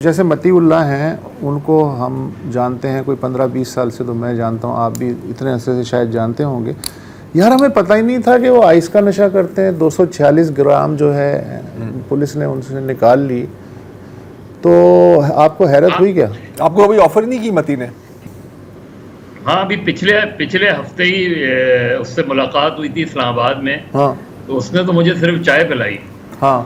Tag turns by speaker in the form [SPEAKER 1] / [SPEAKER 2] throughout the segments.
[SPEAKER 1] جیسے متی اللہ ہیں، ان کو ہم جانتے ہیں کوئی 15-20 سال سے، تو میں جانتا ہوں، آپ بھی اتنے عرصے سے شاید جانتے ہوں گے یار. ہمیں پتہ ہی نہیں تھا کہ وہ آئس کا نشہ کرتے ہیں. 246 گرام جو ہے پولیس نے ان سے نکال لی. تو آپ کو حیرت ہوئی کیا؟
[SPEAKER 2] آپ کو ابھی آفر نہیں کی متی نے؟
[SPEAKER 3] ہاں، ابھی پچھلے ہفتے ہی اس سے ملاقات ہوئی تھی اسلام آباد میں.
[SPEAKER 1] ہاں،
[SPEAKER 3] تو اس نے تو مجھے صرف چائے پلائی
[SPEAKER 1] ہاں،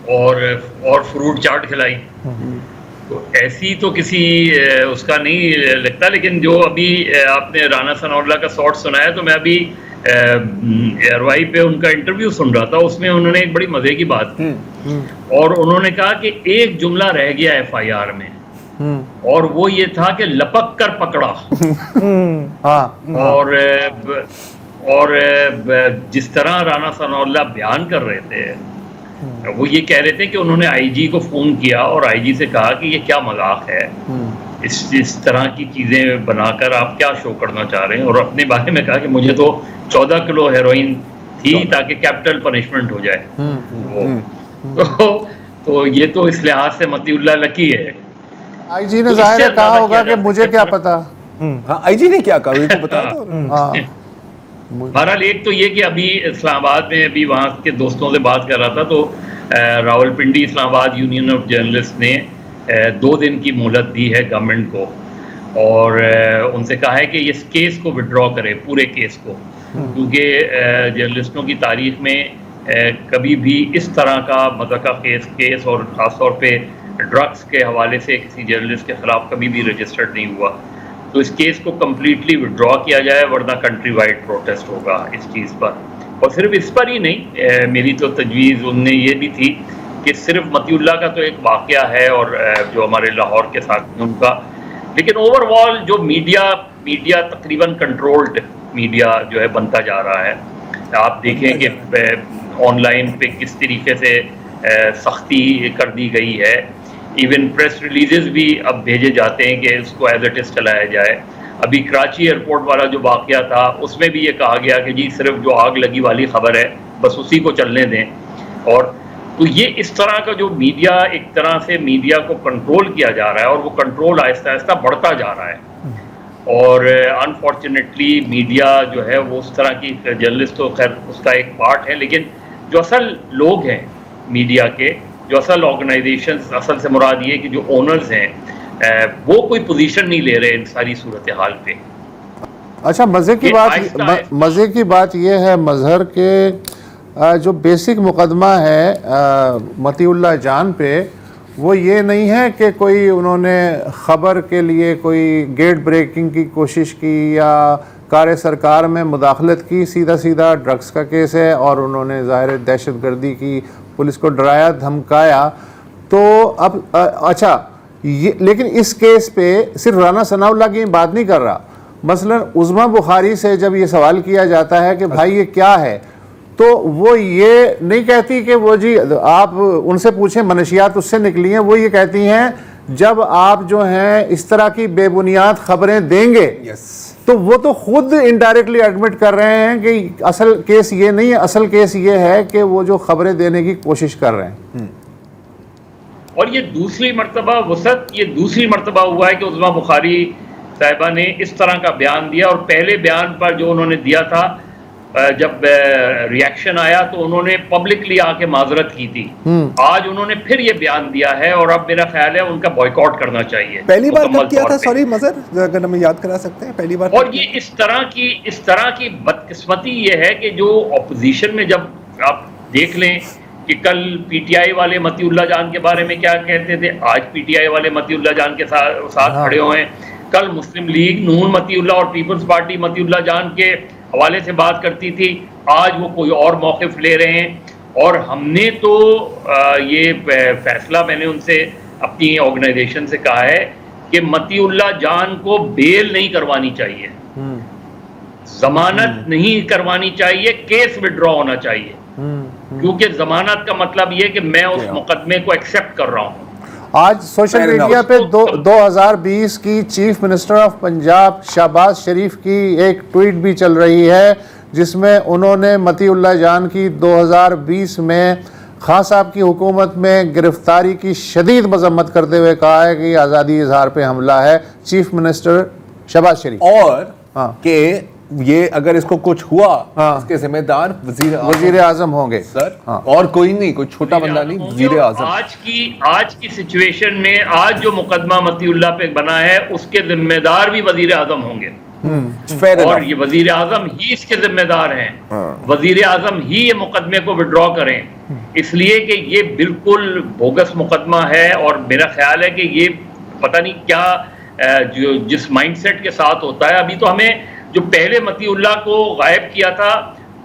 [SPEAKER 3] اور فروٹ چاٹ کھلائی. تو ایسی تو کسی اس کا نہیں لگتا. لیکن جو ابھی آپ نے رانا ثناء اللہ کا شارٹ سنایا، تو میں ابھی ایئر وائی پہ ان کا انٹرویو سن رہا تھا. اس میں انہوں نے ایک بڑی مزے کی بات کی، اور انہوں نے کہا کہ ایک جملہ رہ گیا ایف آئی آر میں، اور وہ یہ تھا کہ لپک کر پکڑا. اور جس طرح رانا ثناء اللہ بیان کر رہے تھے، وہ یہ کہہ رہے تھے کہ انہوں نے آئی جی کو فون کیا اور آئی جی سے کہا کہ یہ کیا مذاق ہے، اس طرح کی چیزیں بنا کر آپ کیا شو کرنا چاہ رہے ہیں. اور اپنے بارے میں کہا کہ مجھے تو 14 کلو ہیروئن تھی تاکہ کیپٹل پنشمنٹ ہو جائے. تو یہ تو اس لحاظ سے متی اللہ لکی ہے.
[SPEAKER 1] آئی جی نے ظاہر کہا ہوگا کہ مجھے کیا پتا.
[SPEAKER 2] ہاں، آئی جی نے کیا کہا، یہ تو بتا دو.
[SPEAKER 3] بہرحال ایک تو یہ کہ ابھی اسلام آباد میں ابھی وہاں کے دوستوں سے بات کر رہا تھا، تو راول پنڈی اسلام آباد یونین آف جرنلسٹ نے 2 دن کی مہلت دی ہے گورنمنٹ کو، اور ان سے کہا ہے کہ اس کیس کو وڈرا کرے، پورے کیس کو. کیونکہ جرنلسٹوں کی تاریخ میں کبھی بھی اس طرح کا مذاکرہ کیس اور خاص طور پہ ڈرگس کے حوالے سے کسی جرنلسٹ کے خلاف کبھی بھی رجسٹرڈ نہیں ہوا. تو اس کیس کو کمپلیٹلی وڈرا کیا جائے، ورنہ کنٹری وائڈ پروٹیسٹ ہوگا اس چیز پر. اور صرف اس پر ہی نہیں، میری تو تجویز ان نے یہ بھی تھی کہ صرف متی اللہ کا تو ایک واقعہ ہے، اور جو ہمارے لاہور کے ساتھ ان کا، لیکن اوور آل جو میڈیا تقریباً کنٹرولڈ میڈیا جو ہے بنتا جا رہا ہے. آپ دیکھیں کہ آن لائن پہ کس طریقے سے سختی کر دی گئی ہے. ایون پریس ریلیزز بھی اب بھیجے جاتے ہیں کہ اس کو ایز اٹ از چلایا جائے. ابھی کراچی ایئرپورٹ والا جو واقعہ تھا، اس میں بھی یہ کہا گیا کہ جی صرف جو آگ لگی والی خبر ہے بس اسی کو چلنے دیں. اور تو یہ اس طرح کا جو میڈیا، ایک طرح سے میڈیا کو کنٹرول کیا جا رہا ہے، اور وہ کنٹرول آہستہ آہستہ بڑھتا جا رہا ہے. اور انفارچونیٹلی میڈیا جو ہے وہ اس طرح کی، جرنلسٹ تو خیر اس کا ایک پارٹ ہے، لیکن جو اصل لوگ ہیں میڈیا کے، جو اصل آرگنائزیشنز، اصل سے مراد یہ کہ جو اونرز ہیں، وہ کوئی پوزیشن نہیں لے رہے ان ساری صورتحال پہ.
[SPEAKER 1] اچھا، مزے کی بات یہ ہے مظہر کے جو بیسک مقدمہ ہے متی اللہ جان پہ، وہ یہ نہیں ہے کہ کوئی انہوں نے خبر کے لیے کوئی گیٹ بریکنگ کی کوشش کی یا کار سرکار میں مداخلت کی. سیدھا ڈرگس کا کیس ہے، اور انہوں نے ظاہر دہشت گردی کی، پولیس کو ڈرایا دھمکایا. تو اب اچھا، لیکن اس کیس پہ صرف رانا ثناء اللہ کی بات نہیں کر رہا. مثلا عظمیٰ بخاری سے جب یہ سوال کیا جاتا ہے کہ بھائی یہ کیا ہے، تو وہ یہ نہیں کہتی کہ وہ جی آپ ان سے پوچھیں، منشیات اس سے نکلی ہیں. وہ یہ کہتی ہیں جب آپ جو ہیں اس طرح کی بے بنیاد خبریں دیں گے، تو وہ تو خود انڈائریکٹلی ایڈمٹ کر رہے ہیں کہ اصل کیس یہ نہیں ہے، اصل کیس یہ ہے کہ وہ جو خبریں دینے کی کوشش کر رہے ہیں.
[SPEAKER 3] اور یہ دوسری مرتبہ ہوا ہے کہ عظمیٰ بخاری صاحبہ نے اس طرح کا بیان دیا. اور پہلے بیان پر جو انہوں نے دیا تھا، جب ریاکشن آیا تو انہوں نے پبلکلی آ کے معذرت کی تھی. آج انہوں نے پھر یہ بیان دیا ہے، اور اب میرا خیال ہے ان کا بائیکاٹ کرنا چاہیے.
[SPEAKER 2] پہلی بار کب کیا تھا؟ سوری مظہر، اگر ہمیں یاد کرا سکتے ہیں پہلی بار.
[SPEAKER 3] اور یہ اس طرح کی بدقسمتی یہ ہے کہ جو اپوزیشن میں، جب آپ دیکھ لیں کہ کل پی ٹی آئی والے متی اللہ جان کے بارے میں کیا کہتے تھے، آج پی ٹی آئی والے متی اللہ جان کے ساتھ کھڑے ہوئے ہیں. کل مسلم لیگ نون متی اللہ اور پیپلز پارٹی متی اللہ جان کے حوالے سے بات کرتی تھی، آج وہ کوئی اور موقف لے رہے ہیں. اور ہم نے تو یہ فیصلہ میں نے ان سے اپنی آرگنائزیشن سے کہا ہے کہ متی اللہ جان کو بیل نہیں کروانی چاہیے، ضمانت نہیں کروانی چاہیے، کیس وڈرا ہونا چاہیے. کیونکہ ضمانت کا مطلب یہ کہ میں اس مقدمے کو ایکسیپٹ کر رہا ہوں.
[SPEAKER 1] آج سوشل میڈیا پہ 2020 کی chief minister of Punjab Shahbaz Sharif کی ایک ٹویٹ بھی چل رہی ہے، جس میں انہوں نے متی اللہ جان کی 2020 میں خان صاحب کی حکومت میں گرفتاری کی شدید مذمت کرتے ہوئے کہا ہے کہ یہ آزادی اظہار پہ حملہ ہے چیف منسٹر شہباز شریف،
[SPEAKER 2] اور کہ یہ اگر اس کو کچھ ہوا اس کے ذمہ دار
[SPEAKER 1] وزیر اعظم ہوں گے
[SPEAKER 2] سر، اور کوئی نہیں، کوئی چھوٹا بندہ نہیں، وزیر اعظم.
[SPEAKER 3] آج کی سچویشن میں آج جو مقدمہ مطیع اللہ پہ بنا ہے اس کے ذمہ دار بھی وزیر اعظم ہوں گے، اور یہ وزیر اعظم ہی اس کے ذمہ دار ہیں، وزیر اعظم ہی یہ مقدمے کو وڈرا کریں، اس لیے کہ یہ بالکل بوگس مقدمہ ہے. اور میرا خیال ہے کہ یہ پتہ نہیں کیا جو جس مائنڈ سیٹ کے ساتھ ہوتا ہے. ابھی تو ہمیں جو پہلے مطیع اللہ کو غائب کیا تھا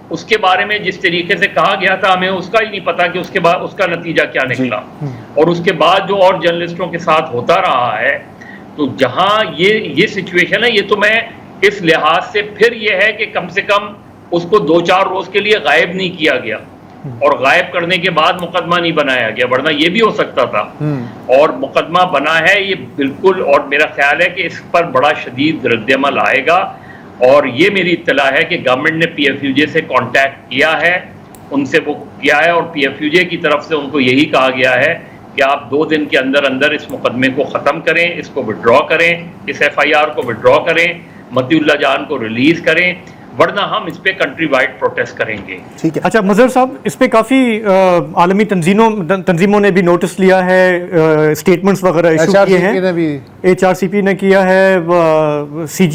[SPEAKER 3] اس کے بارے میں جس طریقے سے کہا گیا تھا ہمیں اس کا ہی نہیں پتا کہ اس کے بعد اس کا نتیجہ کیا نکلا، اور اس کے بعد جو اور جرنلسٹوں کے ساتھ ہوتا رہا ہے. تو جہاں یہ سچویشن ہے، یہ تو میں اس لحاظ سے پھر یہ ہے کہ کم سے کم اس کو 2-4 روز کے لیے غائب نہیں کیا گیا، اور غائب کرنے کے بعد مقدمہ نہیں بنایا گیا، ورنہ یہ بھی ہو سکتا تھا. اور مقدمہ بنا ہے یہ بالکل، اور میرا خیال ہے کہ اس پر بڑا شدید رد عمل آئے گا. اور یہ میری اطلاع ہے کہ گورنمنٹ نے پی ایف یو جے سے کانٹیکٹ کیا ہے، ان سے وہ کیا ہے، اور پی ایف یو جے کی طرف سے ان کو یہی کہا گیا ہے کہ آپ 2 دن کے اندر اندر اس مقدمے کو ختم کریں، اس کو وڈرا کریں، اس ایف آئی آر کو وڈرا کریں، مطیع اللہ جان کو ریلیز کریں، ورنہ ہم اس پہ کنٹری وائڈ پروٹیسٹ کریں گے.
[SPEAKER 2] ٹھیک ہے.
[SPEAKER 4] اچھا مظہر صاحب، اس پہ کافی عالمی تنظیموں نے بھی نوٹس لیا ہے، اسٹیٹمنٹس وغیرہ ایشو کیے ہیں، ایچ آر سی پی نے کیا ہے، سی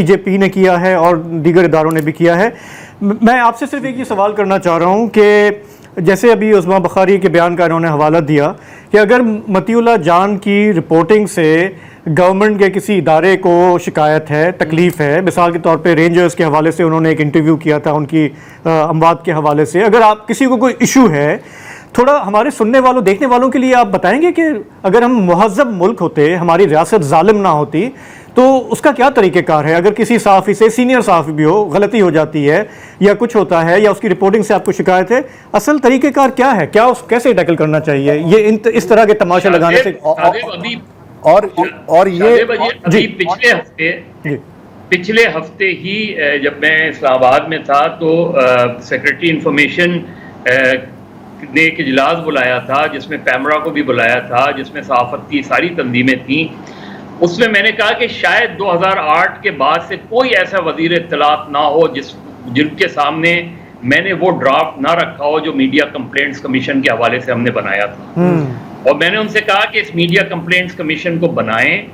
[SPEAKER 4] جے پی نے کیا ہے، اور دیگر اداروں نے بھی کیا ہے. میں آپ سے صرف ایک یہ سوال کرنا چاہ رہا ہوں کہ جیسے ابھی عظمیٰ بخاری کے بیان کا انہوں نے حوالہ دیا کہ اگر مطیع اللہ جان کی رپورٹنگ سے گورنمنٹ کے کسی ادارے کو شکایت ہے، تکلیف ہے، مثال کے طور پہ رینجرز کے حوالے سے انہوں نے ایک انٹرویو کیا تھا ان کی اموات کے حوالے سے، اگر آپ کسی کو کوئی ایشو ہے، تھوڑا ہمارے سننے والوں دیکھنے والوں کے لیے آپ بتائیں گے کہ اگر ہم مہذب ملک ہوتے، ہماری ریاست ظالم نہ ہوتی، تو اس کا کیا طریقہ کار ہے؟ اگر کسی صحافی سے، سینئر صحافی بھی ہو، غلطی ہو جاتی ہے یا کچھ ہوتا ہے یا اس کی رپورٹنگ سے آپ کو شکایت ہے، اصل طریقہ کار کیا ہے؟ کیا اس کیسے ٹیکل کرنا چاہیے یہ اس طرح کے تماشے لگانے سے؟
[SPEAKER 1] اور یہ
[SPEAKER 3] پچھلے ہفتے ہی جب میں اسلام آباد میں تھا تو سیکرٹری انفارمیشن نے ایک اجلاس بلایا تھا جس میں پیمرا کو بھی بلایا تھا، جس میں صحافت کی ساری تنظیمیں تھیں. اس میں میں نے کہا کہ شاید 2008 کے بعد سے کوئی ایسا وزیر اطلاعات نہ ہو جن کے سامنے میں نے وہ ڈرافٹ نہ رکھا ہو جو میڈیا کمپلینٹس کمیشن کے حوالے سے ہم نے بنایا تھا. اور میں نے ان سے کہا کہ اس میڈیا کمپلینٹس کمیشن کو بنائیں،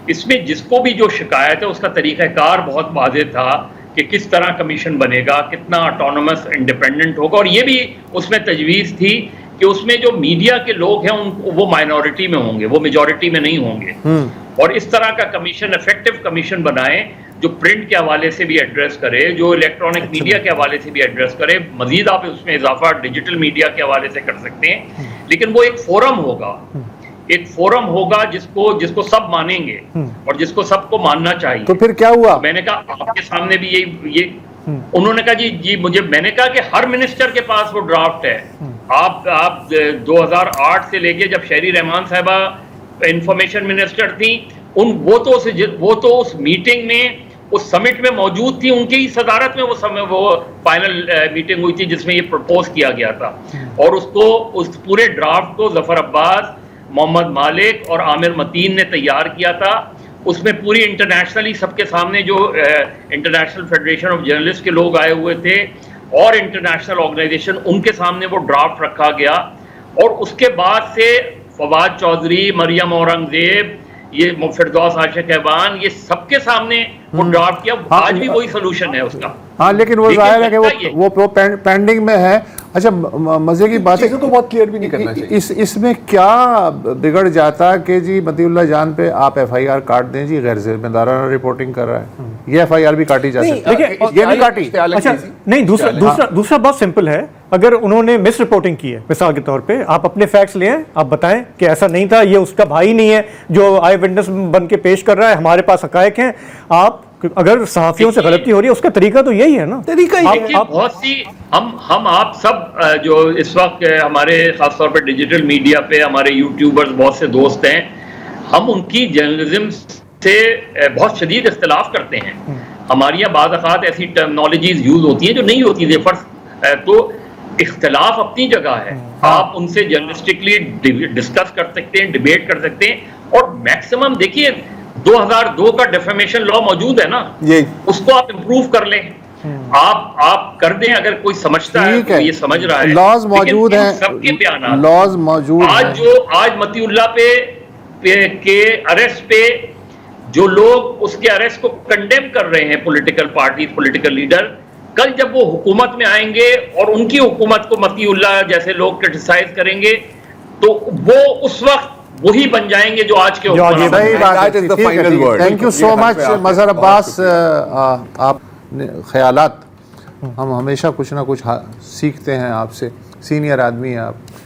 [SPEAKER 3] اس میں جس کو بھی جو شکایت ہے اس کا طریقہ کار بہت واضح تھا کہ کس طرح کمیشن بنے گا، کتنا آٹونومس انڈیپینڈنٹ ہوگا، اور یہ بھی اس میں تجویز تھی کہ اس میں جو میڈیا کے لوگ ہیں وہ مائنورٹی میں ہوں گے، وہ میجورٹی میں نہیں ہوں گے. اور اس طرح کا کمیشن، افیکٹو کمیشن بنائیں جو پرنٹ کے حوالے سے بھی ایڈریس کرے، جو الیکٹرانک میڈیا کے حوالے سے بھی ایڈریس کرے. مزید آپ اس میں اضافہ ڈیجیٹل میڈیا کے حوالے سے کر سکتے ہیں، لیکن وہ ایک فورم ہوگا جس کو سب مانیں گے اور جس کو سب کو ماننا چاہیے.
[SPEAKER 1] تو پھر کیا ہوا؟
[SPEAKER 3] میں نے کہا آپ کے سامنے بھی یہ انہوں نے کہا جی مجھے، میں نے کہا کہ ہر منسٹر کے پاس وہ ڈرافٹ ہے. آپ 2008 سے لے کے جب شہری رحمان صاحبہ انفارمیشن منسٹر تھیں، وہ تو اس میٹنگ میں، اس سمٹ میں موجود تھی، ان کی ہی صدارت میں وہ فائنل میٹنگ ہوئی تھی جس میں یہ پرپوز کیا گیا تھا. اور اس پورے ڈرافٹ کو ظفر عباس، محمد مالک اور عامر متین نے تیار کیا تھا. اس میں پوری انٹرنیشنلی سب کے سامنے جو انٹرنیشنل فیڈریشن آف جرنلسٹ کے لوگ آئے ہوئے تھے اور انٹرنیشنل آرگنائزیشن، ان کے سامنے وہ ڈرافٹ رکھا گیا. اور اس کے بعد سے فواد چودھری، مریم اورنگزیب، یہ فردوس عاشق ایوان، یہ سب کے سامنے وہ ڈرافٹ کیا. آج بھی وہی سلوشن ہے اس کا.
[SPEAKER 1] ہاں، لیکن وہ ظاہر ہے کہ وہ پینڈنگ میں ہے. اچھا، مزے کی بات ہے
[SPEAKER 2] چیزوں کو بہت کلیئر بھی نہیں کرنا چاہیے.
[SPEAKER 1] اس میں کیا بگڑ جاتا کہ جی مطیع اللہ جان پہ آپ ایف آئی آر کاٹ دیں، جی غیر ذمہ دارانہ رپورٹنگ کر رہا ہے، یہ ایف آئی آر بھی کاٹی جا سکتی ہے، یہ بھی کاٹی.
[SPEAKER 4] اچھا نہیں، دوسرا بہت سمپل ہے. اگر انہوں نے مس رپورٹنگ کی ہے، مثال کے طور پہ آپ اپنے فیکٹس لیں، آپ بتائیں کہ ایسا نہیں تھا، یہ اس کا بھائی نہیں ہے جو آئی وٹنس بن کے پیش کر رہا ہے، ہمارے پاس حقائق ہیں. آپ اگر صحافیوں سے غلطی ہو رہی ہے، اس کا طریقہ تو یہی ہے نا.
[SPEAKER 3] بہت سی ہم آپ سب جو اس وقت ہمارے خاص طور پہ ڈیجیٹل میڈیا پہ ہمارے یوٹیوبرز بہت سے دوست ہیں، ہم ان کی جرنلزم سے بہت شدید اختلاف کرتے ہیں. ہماری یہاں بعض اوقات ایسی ٹرمنالوجیز یوز ہوتی ہیں جو نہیں ہوتی تھے. تو اختلاف اپنی جگہ ہے، آپ ان سے جرنلسٹکلی ڈسکس کر سکتے ہیں, ڈیبیٹ کر سکتے ہیں, اور میکسیمم دیکھیے 2002 کا ڈیفیمیشن لا موجود ہے نا, اس کو آپ امپروو کر لیں, آپ کر دیں, اگر کوئی سمجھتا ہے تو یہ سمجھ رہا ہے,
[SPEAKER 1] لاز موجود ہیں,
[SPEAKER 3] سب کے بیانات
[SPEAKER 1] لاز موجود ہیں.
[SPEAKER 3] آج مطیع اللہ کے اریسٹ پہ جو لوگ اس کے اریسٹ کو کنڈیم کر رہے ہیں, پولیٹیکل پارٹیز, پولیٹیکل لیڈر, کل جب وہ حکومت میں آئیں گے اور ان کی حکومت کو مطیع اللہ جیسے لوگ کرٹیسائز کریں گے تو وہ اس وقت وہی بن جائیں گے جو آج کے حکومت.
[SPEAKER 1] تھینک یو سو مچ مظہر عباس. آپ خیالات, ہم ہمیشہ کچھ نہ کچھ سیکھتے ہیں آپ سے, سینئر آدمی ہیں آپ.